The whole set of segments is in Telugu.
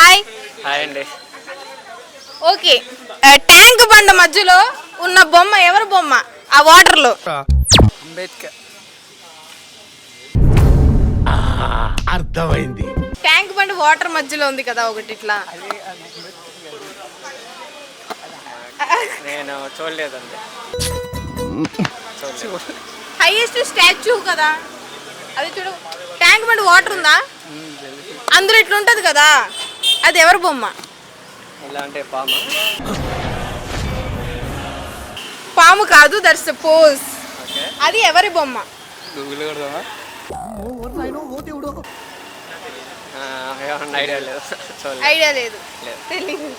హాయ్. హాయ్ అండి. ఓకే, ట్యాంక్ బండ మధ్యలో ఉన్న బొమ్మ ఎవరు బొమ్మ? ఆ వాటర్ లో అంబేద్కర్. అర్థమైంది. ట్యాంక్ బండ వాటర్ మధ్యలో ఉంది కదా ఒకటి ఇట్లా. నేను చూడలేదండి. హైయెస్ట్ స్టాచ్యూ కదా అది, చూడు. ట్యాంక్ బండ వాటర్ ఉందా, అందులో ఇట్లా ఉంటది కదా, అది ఎవరు బొమ్మ? ఎలా అంటే పామా? పాము కాదు, దట్స్ పోజ్. ఓకే, అది ఎవరి బొమ్మ? గూగుల్ కొడదామా? ఏమన్నా ఐడియా లేదు, చూడలేదు. ఐడియా లేదు, లేదు. తెలీదు.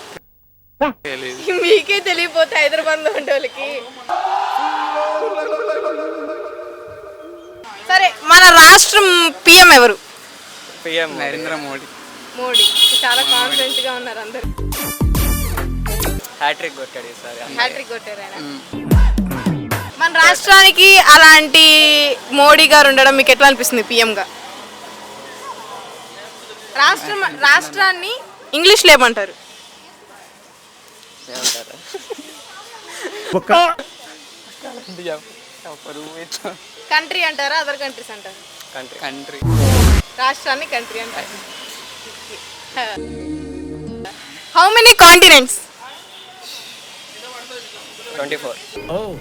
తెలీదు. మీకే తెలియపోతే హైదరాబాద్ లో ఉండే వాళ్ళకి. సరే, మన రాష్ట్రం పిఎం ఎవరు? పిఎం నరేంద్ర మోడీ. మోడీ. చాలా కాన్ఫిడెంట్ గా ఉన్నారు అందరు. హ్యాట్రిక్ కొట్టాడు ఈసారి. హ్యాట్రిక్ కొట్టారు ఆయన. మన రాష్ట్రానికి అలాంటి మోడీ గారు ఉండడం మీకు ఎట్లా అనిపిస్తుంది పిఎం గా? రాష్ట్రాన్ని ఇంగ్లీష్ లో ఏమంటారు? ఏమంటారు? కంట్రీ అంటారా, అదర్ కంట్రీస్ అంటారు? కంట్రీ. రాష్ట్రాన్ని కంట్రీ అంటారు. How many continents? 24. 20.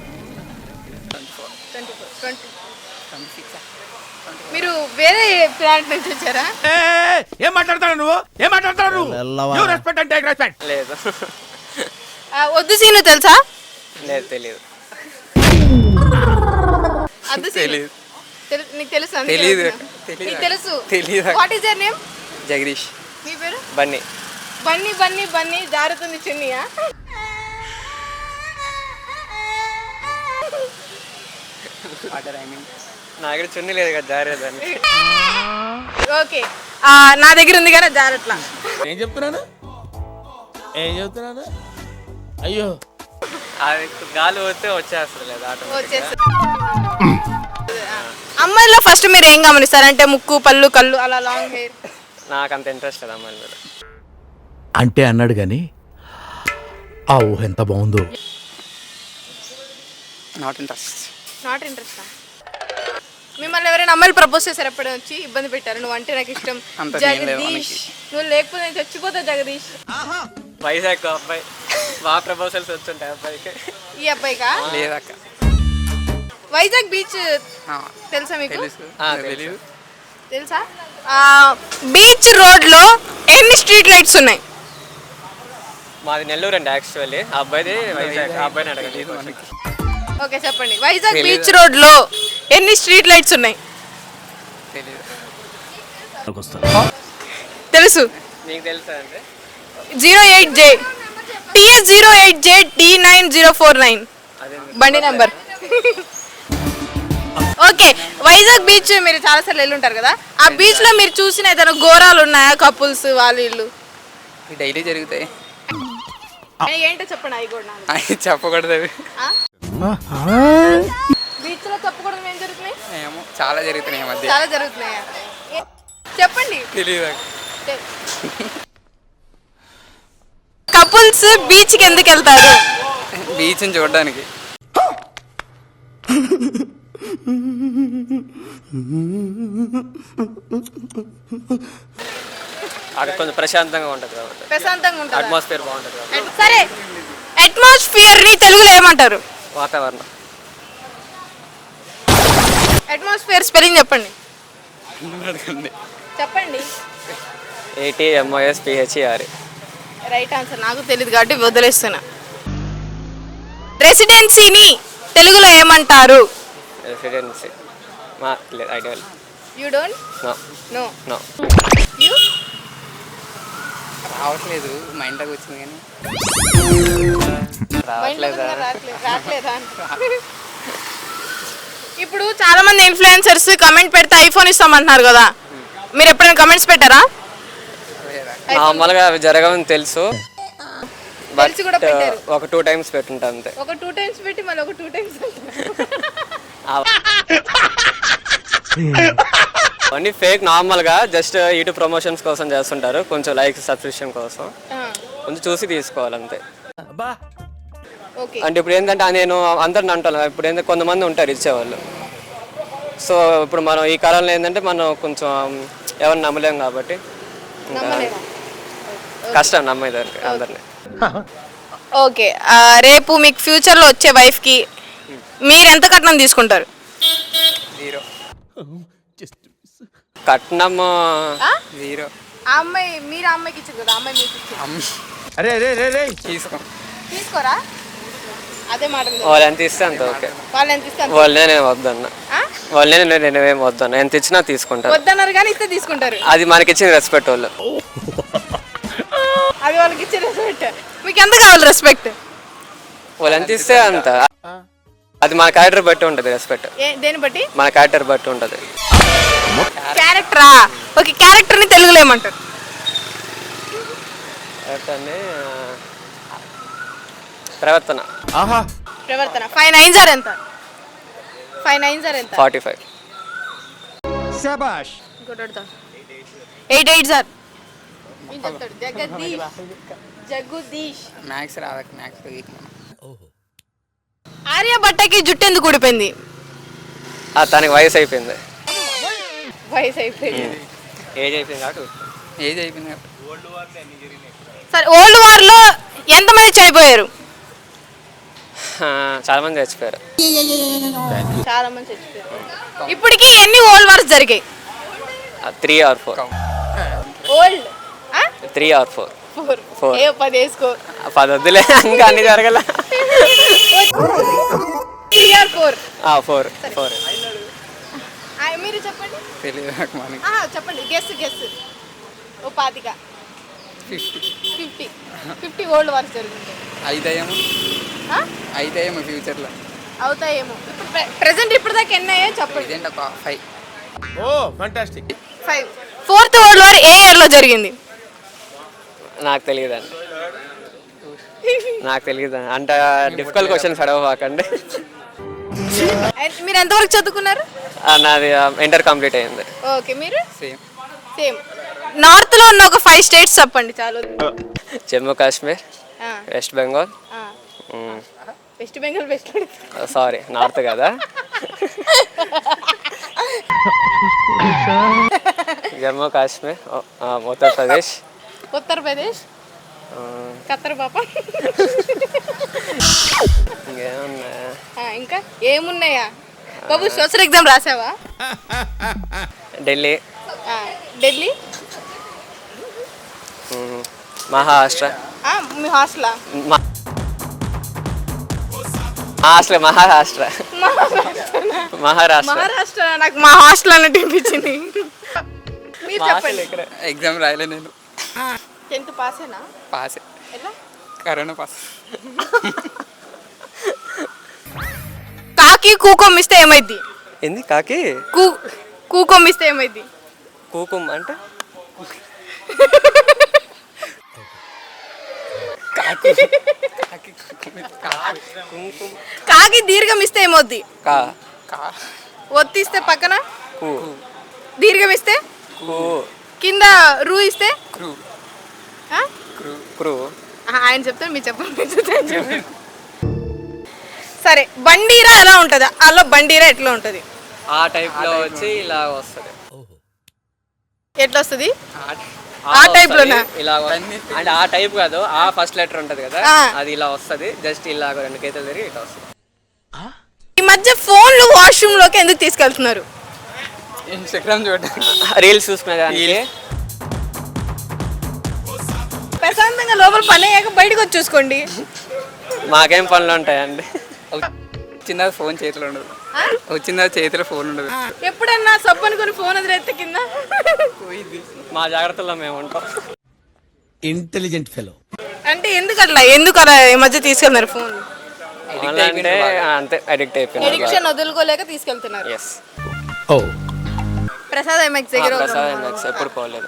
మీరు వేరే ప్లానెట్ నుంచి వచ్చారా? ఏం మాట్లాడతాడు నువ్వు? ఏం మాట్లాడతాడు నువ్వు? రెస్పెక్ట్ అంటే రెస్పెక్ట్ లేదు. వద్దు సీను తెలుసా? లేదు, తెలియదు. అద్దు సీను నీకు తెలుసు? తెలీదు. నీకు తెలుసు? తెలీదు. What is your name? Jagadish. మీ పేరు? బన్నీ. బన్నీ బన్నీ బన్నీ జారుతుంది చున్నీయా? నా దగ్గర చున్నీ లేదు కదా, జారేదాన్ని. ఓకే, నా దగ్గర ఉంది కదా జారట్లా. ఏం చెప్తున్నాను? అయ్యో, అది గాలి పోతే వచ్చేస్తుంది లేదు ఆటో. వచ్చేసి అమ్మాయిలో ఫస్ట్ మీరు ఏం గమనిస్తారు? అంటే ముక్కు, పళ్ళు, కళ్ళు, అలా లాంగ్ హెయిర్. నాకు అంత ఇంట్రెస్ట్ లేదు అమ్మాయిల మీద. అంటే అన్నాడు గాని ఆ ఊహ ఎంత బాగుందో. Not interest. Not interest. మిమ్మల్ని ఎవరైనా అమ్మాయిలు ప్రపోజ్ చేశారు ఎప్పుడు వచ్చి ఇబ్బంది పెట్టారు? నువ్వు అంటే నాకు ఇష్టం జగదీష్, నువ్వు లేకపోతే నేను చచ్చిపోతా జగదీష్. వైజాగ్ అబ్బాయి బాగా ప్రపోజల్స్ వచ్చుంటాయి అబ్బాయికి. ఈ అబ్బాయికా? లేదక్క. వైజాగ్ బీచ్ తెలుసా మీకు? తెలీదు. తెలుసా? బీచ్ రోడ్ లో ఎన్ని స్ట్రీట్ లైట్స్ ఉన్నాయి? మాది నెల్లూరు అండి యాక్చువల్లీ. ఆ అబ్బాయిది వైజాగ్. ఆ అబ్బాయిని అడగండి. ఓకే, చెప్పండి. వైజాగ్ బీచ్ రోడ్ లో ఎన్ని స్ట్రీట్ లైట్స్ ఉన్నాయి? తెలుసు. మీకు తెలుసా అంటే? 08J TS08J D9049 బండి నంబర్. ఓకే, వైజాగ్ బీచ్ మీరు చాలా సార్లు వెళ్ళి ఉంటారు కదా, ఆ బీచ్ లో మీరు చూసిన ఏదైనా ఘోరాలు ఉన్నాయా? కపుల్స్ వాళ్ళు వీళ్ళు డైలీ జరుగుతాయి. ఏంటో చెప్పండి. అవి కూడా అవి చెప్పకూడదు. అవి బీచ్ లో చెప్పకూడదు. ఏం జరుగుతున్నాయి? ఏమో చాలా జరుగుతున్నాయి ఈ మధ్య. చాలా జరుగుతున్నాయా? చెప్పండి. తెలీదు. కపుల్స్ బీచ్ కి ఎందుకు వెళ్తారు? బీచ్ ని చూడడానికి. అక్కడ కొంచెం ప్రశాంతంగా ఉంటుంది కాబట్టి. ప్రశాంతంగా ఉంటుంది. అట్మాస్ఫియర్ బాగుంటుంది కాబట్టి. సరే, అట్మాస్ఫియర్ ని తెలుగులో ఏమంటారు? వాతావరణం. అట్మాస్ఫియర్ స్పెల్లింగ్ చెప్పండి. చెప్పండి. ATMOSPHER. Right answer. నాకు తెలియదు కాబట్టి వదిలేస్తున్నా. రెసిడెన్సీని తెలుగులో ఏమంటారు? Residency idea. You don't know? No. You రావట్లేదు, మైండ్లోకి వచ్చింది కానీ రావట్లేదా? ఇప్పుడు చాలా మంది ఇన్ఫ్లుయెన్సర్స్ కమెంట్ పెడితే ఐఫోన్ ఇస్తామంటున్నారు కదా, మీరు ఎప్పుడైనా కమెంట్స్ పెట్టారా? నార్మల్గా అవి జరగవని తెలుసు, తెలిసి కూడా పెట్టారు. ఒక 2 times పెట్టుంటా అంతే. ఒక 2 times పెట్టి మళ్ళీ ఒక 2 times అవన్నీ ఫేక్ నార్మల్గా జస్ట్ యూట్యూబ్ ప్రమోషన్స్ కోసం చేస్తుంటారు, కొంచెం లైక్ సబ్స్క్రిప్షన్ కోసం, కొంచెం చూసి తీసుకోవాలి అంతే. ఓకే. అంటే ఇప్పుడు ఏంటంటే నేను అందరిని అంటాను, ఇప్పుడు ఏంటంటే కొంతమంది ఉంటారు ఇచ్చేవాళ్ళు. సో ఇప్పుడు మనం ఈ కాలంలో ఏంటంటే మనం కొంచెం ఎవరిని నమ్మలేం కాబట్టి కష్టం నమ్మేదానికి అందరినీ. ఓకే. రేపు మీకు ఫ్యూచర్లో వచ్చే వైఫ్కి మీరు ఎంత కట్నం తీసుకుంటారు? జీరో కట్నం, జీరో. ఆ అమ్మాయి మీరు ఆ అమ్మాయికి ఇచ్చారు కదా, ఆ అమ్మాయి మీకు ఇచ్చారు. అరే రే రే రే తీసుకోరా? అదే మాట. వాళ్ళు ఎంత ఇస్తే అంత ఓకే. వాళ్ళు ఎంత ఇస్తే వాళ్ళనే నేను వద్దన్నా, వాళ్ళనే నేనేం వద్దన్నా, ఎంత ఇచ్చినా తీసుకుంటాను. వద్దన్నారు కానీ ఇస్తే తీసుకుంటారు. అది మనకి ఇచ్చిన రెస్పెక్ట్ వాళ్ళు. అది వాళ్ళకి ఇచ్చే రెస్పెక్ట్. మీకు ఎంత కావాలి రెస్పెక్ట్? వాళ్ళు ఎంత ఇస్తే అంత. అది మన క్యారెక్టర్ బట్టి ఉంటుంది రెస్పెక్ట్. దేని బట్టి? మన క్యారెక్టర్ బట్టి ఉంటుంది. క్యారెక్టరా? ఓకే. క్యారెక్టర్ని తెలుగులో ఏమంటారు? క్యారెక్టర్ని ప్రవర్తన. ప్రవర్తన. 5 9s ఆర్ ఎంత? 5 9s ఆర్ ఎంత? 45. శభాష్. 8 8s ఆర్ జగదీష్. మ్యాథ్స్ రాదక మ్యాథ్స్ ఆర్యభట్టకి జుట్టు ఎందుకు ఊడిపోయింది? తనకి వయసు అయిపోయింది. వయసు అయిపోయింది. ఏజ్ అయిపోయింది కాబట్టి. ఏజ్ అయిపోయింది కదా. సరే, ఓల్డ్ వార్లో ఎంతమంది చనిపోయారు? చాలా మంది చచ్చిపోయారు. చాలా మంది చచ్చిపోయారు. ఇప్పటికి ఎన్ని ఓల్డ్ వార్స్ జరిగాయి? 3 or 4. Old 3 or 4. 4. ఏ 10 వేసుకో. 10 వద్దులే, ఇంకా అన్ని జరగల. 3 or 4. 4. మీరు చెప్పండి. తెలియదు నాకు మనకి. చెప్పండి. గెస్. ఓ 25. 50 ఓల్డ్ వార్స్ జరుగుతాయి. అయితాయేమో ఫ్యూచర్లో. అవుతాయేమో. ఇప్పుడు ప్రెసెంట్ ఇప్పటిదాకా ఎన్ని అయ్యాయో చెప్పండి. ఇదేంటి ఒక 5. ఓ ఫంటాస్టిక్. 5. 4th వరల్డ్ వార్ ఏ ఇయర్లో జరిగింది? నాకు తెలియదండి. అంత డిఫికల్ట్ క్వశ్చన్స్ అడగకండి. మీరు ఎంతవరకు చదువుకున్నారు? నాది ఇంటర్ కంప్లీట్ అయింది. ఓకే. మీరు? సేమ్. నార్త్ లో ఉన్న ఒక 5 స్టేట్స్ చెప్పండి చాలు. Jammu Kashmir, west Bengal. West Bengal sorry, north కదా. జమ్మూ కాశ్మీర్, ఉత్తరప్రదేశ్, ఖత్తర్ పాప. ఇంకేమున్నాయా? ఇంకా ఏమున్నాయా బాబు? సోషల్ ఎగ్జామ్ రాసావా? ఢిల్లీ, మహారాష్ట్ర. మీ హాస్టలా? మహారాష్ట్ర. నాకు మా హాస్టల్ అన్నట్టు అనిపించింది. మీరు చెప్పండి. ఎగ్జామ్ రాయలే నేను. 10th పాసేనా? పాసే. ఎలా? Corona pass. కాకి కూకొమ్మిస్తే ఏమైద్ది? ఏంది కాకి? కూకొమ్మిస్తే ఏమైద్ది? కూకుమ్ అంటే కాకి దీర్ఘం ఇస్తే ఏమవుద్ది? ఒత్తిస్తే పక్కన దీర్ఘం ఇస్తే, కింద రూ ఇస్తే ఆయన చెప్తాను, మీరు చెప్పండి. సరే, బండీరా ఎలా ఉంటది? అలా బండీరా ఎట్లా ఉంటది? ఆ టైప్ లో వచ్చి ఇలా వస్తుంది. ఎట్లా వస్తుంది? ఆ టైప్ లోనా? ఇలా అంటే ఆ టైప్ కాదు, ఆ ఫస్ట్ లెటర్ ఉంటది కదా, అది ఇలా వస్తుంది. జస్ట్ ఇలా 2 గీతలు తిరిగి ఇట్లా వస్తుంది. ఈ మధ్య ఫోన్లు వాష్రూమ్ లోకి ఎందుకు తీసుకెళ్తున్నారు? ఇన్స్టాగ్రామ్ చూడండి, రీల్స్ చూసుకునేదానికి. ప్రశాంతంగా లోపల పని అయ్యాక బయటకు వచ్చి చూసుకోండి. మాకేం పనులు ఉంటాయండి. వచ్చిందా ఫోన్ చేతిలో ఉండదు, వచ్చిందా చేతిలో ఫోన్ ఉండదు. ఎప్పుడన్నా సబ్బు అనుకుని ఫోన్ వదిలేస్తే కింద మా జాగ్రత్తలో మేము ఉంటాం. Intelligent fellow. అంటే ఎందుకు అలా ఈ మధ్య తీసుకెళ్తున్నారు ఫోన్? అంటే అంతే, అడిక్ట్ అయిపోయింది. ఎడిక్షన్ వదులుకోలేక తీసుకెళ్తున్నారు. ఓ ప్రసాద్ ఎంఎక్స్ దగ్గర ఎప్పుడు పోలేదు.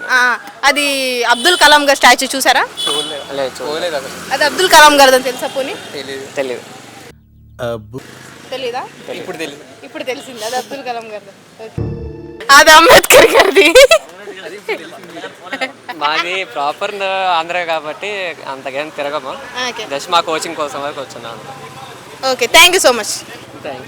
అది అబ్దుల్ కలాం గారి స్టాచ్యూ చూసారా? పోలేదు అసలు. అది అబ్దుల్ కలాం గారిదని తెలుసా? పోనీ తెలియదు. తెలీదా? ఇప్పుడు తెలియదు. ఇప్పుడు తెలిసింది అది అబ్దుల్ కలాం గారిది. అది అంబేద్కర్ గారిది. మాది ప్రాపర్ ఆంధ్ర కాబట్టి అంతకేం తిరగము. ఓకే జస్ట్ మా కోచింగ్ కోసం వరకు వచ్చున్నాను. Okay thank you so much. Thank you.